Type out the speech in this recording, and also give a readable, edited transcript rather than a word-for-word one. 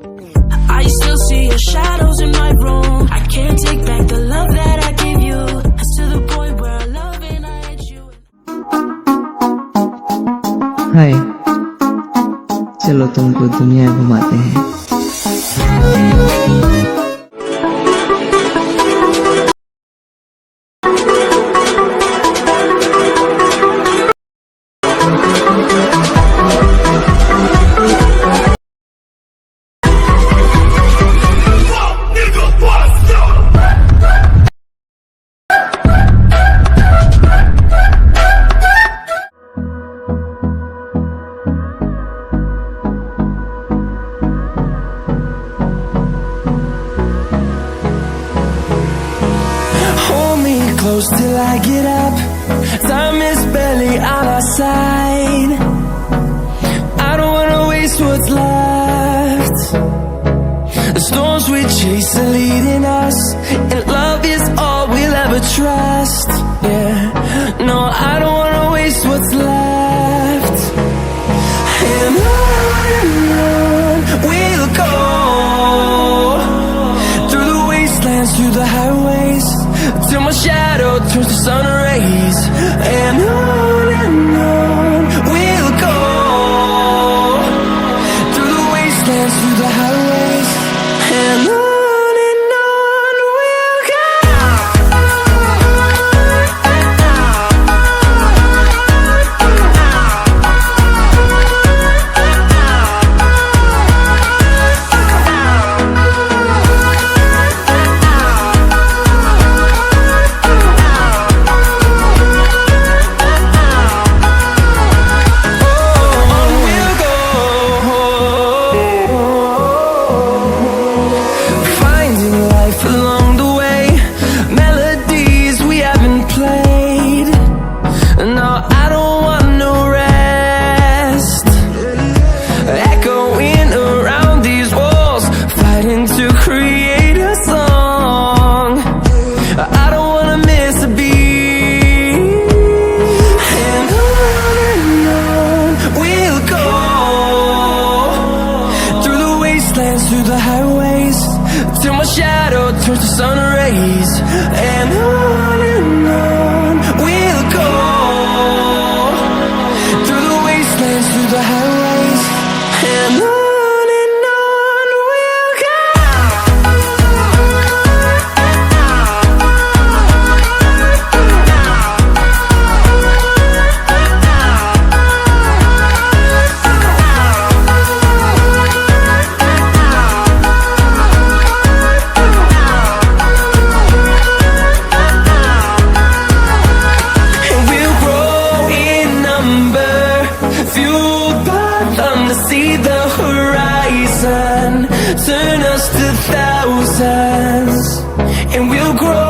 I still see your shadows in my room. I can't take back the love that I gave you. It's to the point where I love and I hate you. हाय, चलो तुमको दुनिया घुमाते हैं। Close till I get up. Time is barely on our side. I don't wanna waste what's left. The storms we chase are leading us, and love is all we'll ever trust. Yeah, no, I don't wanna waste what's left. And on we'll go, through the wastelands, through the highways, till my shadow turns to sun rays. And on we'll go, through the wastelands, through the highways, and on we'll go. Through the highways, till my shadow turns to sun rays. And on we'll go, through the wastelands, through the highways, and on we'll go. See the horizon, turn us to thousands, and we'll grow